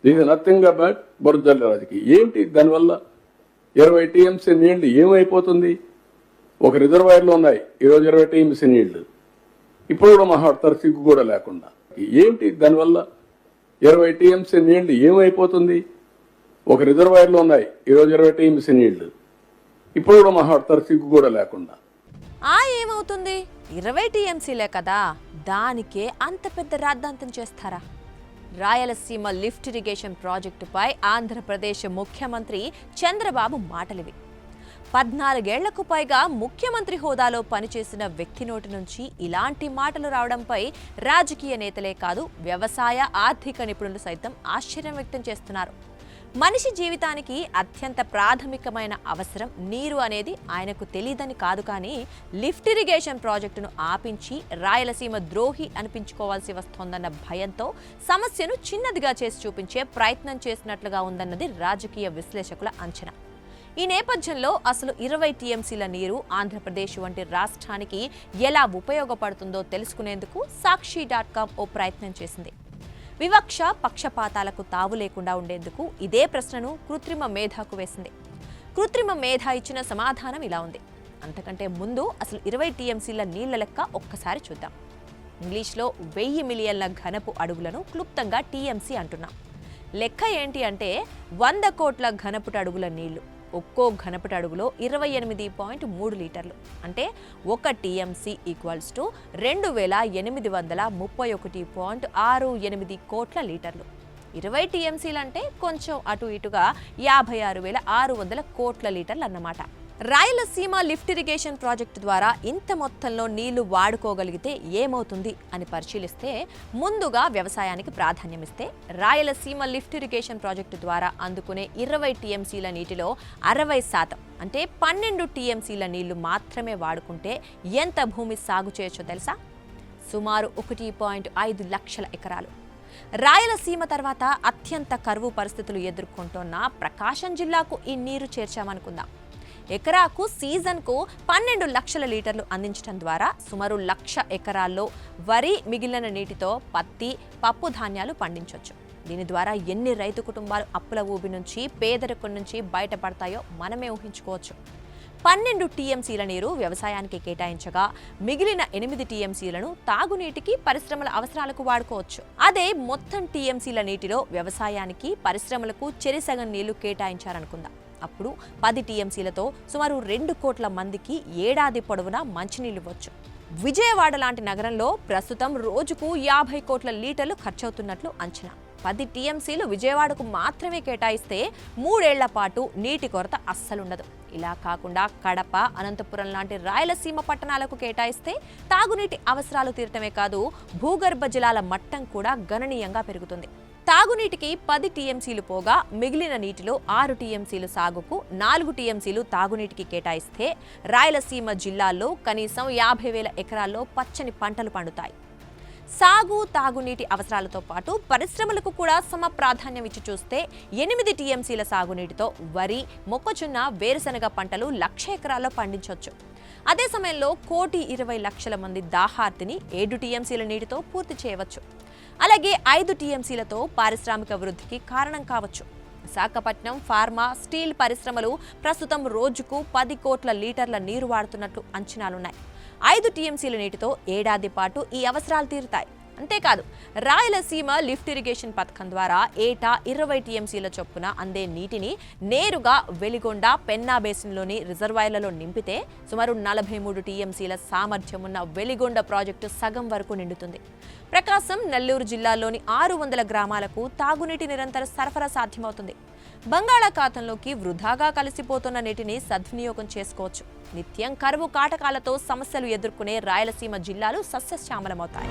ఇది nothing about బురదజల్ల రాజకీయం. ఏంటి దానివల్ల 20 టీఎంసీ నీళ్లు ఏమైపోతుంది? ఒక రిజర్వాయర్లో ఉన్నాయి ఈరోజు 20 టీఎంసీ నీళ్లు, ఇప్పుడు కూడా మాట్లాడతారు సిగ్గు కూడా లేకుండా. ఏంటి దానివల్ల 20 టీఎంసీ నీళ్లు ఏమైపోతుంది? ఒక రిజర్వాయర్లో ఉన్నాయి ఈరోజు 20 టీఎంసీ నీళ్లు, ఇప్పుడు కూడా మాట్లాడతారు సిగ్గు కూడా లేకుండా. ఏమవుతుంది? 20 టీఎంసీలే కదా, దానికే అంత పెద్ద రాద్ధాంతం చేస్తారా? రాయలసీమ లిఫ్ట్ ఇరిగేషన్ ప్రాజెక్టుపై ఆంధ్రప్రదేశ్ ముఖ్యమంత్రి చంద్రబాబు మాటలివి. 14 ఏళ్లకు పైగా ముఖ్యమంత్రి హోదాలో పనిచేసిన వ్యక్తి నోటి నుంచి ఇలాంటి మాటలు రావడంపై రాజకీయ నేతలే కాదు, వ్యవసాయ ఆర్థిక నిపుణులు సైతం ఆశ్చర్యం వ్యక్తం చేస్తున్నారు. మనిషి జీవితానికి అత్యంత ప్రాథమికమైన అవసరం నీరు అనేది ఆయనకు తెలియదని కాదు, కానీ లిఫ్ట్ ఇరిగేషన్ ప్రాజెక్టును ఆపించి రాయలసీమ ద్రోహి అనిపించుకోవాల్సి వస్తోందన్న భయంతో సమస్యను చిన్నదిగా చేసి చూపించే ప్రయత్నం చేసినట్లుగా ఉందన్నది రాజకీయ విశ్లేషకుల అంచనా. ఈ నేపథ్యంలో అసలు 20 టీఎంసీల నీరు ఆంధ్రప్రదేశ్ వంటి రాష్ట్రానికి ఎలా ఉపయోగపడుతుందో తెలుసుకునేందుకు సాక్షి.com ఓ ప్రయత్నం చేసింది. వివక్ష పక్షపాతాలకు తావు లేకుండా ఉండేందుకు ఇదే ప్రశ్నను కృత్రిమ మేధాకు వేసింది. కృత్రిమ మేధ ఇచ్చిన సమాధానం ఇలా ఉంది. అంతకంటే ముందు అసలు 20 టీఎంసీల నీళ్ల లెక్క ఒక్కసారి చూద్దాం. ఇంగ్లీష్లో 1000 మిలియన్ల ఘనపు అడుగులను క్లుప్తంగా టీఎంసీ అంటున్నాం. లెక్క ఏంటి అంటే 100 కోట్ల ఘనపుట అడుగుల నీళ్లు. ఒక్కో ఘనపుట అడుగులో 28.3 లీటర్లు, అంటే 1 టీఎంసీ ఈక్వల్స్ టు 2831.68 కోట్ల లీటర్లు. 20 టీఎంసీలు అంటే కొంచెం అటు ఇటుగా 56,600 కోట్ల లీటర్లు అన్నమాట. రాయలసీమ లిఫ్ట్ ఇరిగేషన్ ప్రాజెక్టు ద్వారా ఇంత మొత్తంలో నీళ్లు వాడుకోగలిగితే ఏమవుతుంది అని పరిశీలిస్తే, ముందుగా వ్యవసాయానికి ప్రాధాన్యమిస్తే రాయలసీమ లిఫ్ట్ ఇరిగేషన్ ప్రాజెక్టు ద్వారా అందుకునే 20 టీఎంసీల నీటిలో 60% అంటే 12 టీఎంసీల నీళ్లు మాత్రమే వాడుకుంటే ఎంత భూమి సాగు చేయొచ్చో తెలుసా? సుమారు 1.5 లక్షల ఎకరాలు. రాయలసీమ తర్వాత అత్యంత కరువు పరిస్థితులు ఎదుర్కొంటున్న ప్రకాశం జిల్లాకు ఈ నీరు చేర్చామనుకుందాం. ఎకరాకు సీజన్కు 12 లక్షల లీటర్లు అందించడం ద్వారా సుమారు 1,00,000 ఎకరాల్లో వరి, మిగిలిన నీటితో పత్తి, పప్పు ధాన్యాలు పండించవచ్చు. దీని ద్వారా ఎన్ని రైతు కుటుంబాలు అప్పుల ఊబి నుంచి, పేదరికం నుంచి బయటపడతాయో మనమే ఊహించుకోవచ్చు. 12 టీఎంసీల నీరు వ్యవసాయానికి కేటాయించగా మిగిలిన 8 టీఎంసీలను తాగునీటికి, పరిశ్రమల అవసరాలకు వాడుకోవచ్చు. అదే మొత్తం టీఎంసీల నీటిలో వ్యవసాయానికి, పరిశ్రమలకు చెరిసగం నీళ్లు కేటాయించారనుకుందాం. అప్పుడు 10 టీఎంసీలతో సుమారు 2 కోట్ల మందికి ఏడాది పొడవునా మంచినీళ్ళు ఇవ్వచ్చు. విజయవాడ లాంటి నగరంలో ప్రస్తుతం రోజుకు 50 కోట్ల లీటర్లు ఖర్చవుతున్నట్లు అంచనా. 10 టీఎంసీలు విజయవాడకు మాత్రమే కేటాయిస్తే 3 ఏళ్ల పాటు నీటి కొరత అస్సలుండదు. ఇలా కాకుండా కడప, అనంతపురం లాంటి రాయలసీమ పట్టణాలకు కేటాయిస్తే తాగునీటి అవసరాలు తీరటమే కాదు, భూగర్భ జలాల మట్టం కూడా గణనీయంగా పెరుగుతుంది. తాగునీటికి 10 టీఎంసీలు పోగా మిగిలిన నీటిలో 6 టీఎంసీలు సాగుకు, 4 టీఎంసీలు తాగునీటికి కేటాయిస్తే రాయలసీమ జిల్లాల్లో కనీసం 50,000 ఎకరాల్లో పచ్చని పంటలు పండుతాయి. సాగు, తాగునీటి అవసరాలతో పాటు పరిశ్రమలకు కూడా సమ ప్రాధాన్యం ఇచ్చి చూస్తే 8 టీఎంసీల సాగునీటితో వరి, మొక్కజొన్న, వేరుశనగ పంటలు 1,00,000 ఎకరాల్లో పండించవచ్చు. అదే సమయంలో 1,20,00,000 మంది దాహార్తిని 7 టీఎంసీల నీటితో పూర్తి చేయవచ్చు. అలాగే 5 టీఎంసీలతో పారిశ్రామిక వృద్ధికి కారణం కావచ్చు. విశాఖపట్నం ఫార్మా, స్టీల్ పరిశ్రమలు ప్రస్తుతం రోజుకు 10 కోట్ల లీటర్ల నీరు వాడుతున్నట్లు అంచనాలున్నాయి. 5 టీఎంసీల నీటితో ఏడాది పాటు ఈ అవసరాలు తీరుతాయి. అంతేకాదు, రాయలసీమ లిఫ్ట్ ఇరిగేషన్ పథకం ద్వారా ఏటా 20 టీఎంసీల చొప్పున అందే నీటిని నేరుగా వెలిగొండ, పెన్నా బేసిన్లోని రిజర్వాయర్లలో నింపితే సుమారు 43 టీఎంసీల సామర్థ్యం ఉన్న వెలిగొండ ప్రాజెక్టు సగం వరకు నిండుతుంది. ప్రకాశం, నెల్లూరు జిల్లాల్లోని 600 గ్రామాలకు తాగునీటి నిరంతర సరఫరా సాధ్యమవుతుంది. బంగాళాఖాతంలోకి వృధాగా కలిసిపోతున్న నీటిని సద్వినియోగం చేసుకోవచ్చు. నిత్యం కరువు కాటకాలతో సమస్యలు ఎదుర్కొనే రాయలసీమ జిల్లాలు సస్యశ్యామలమవుతాయి.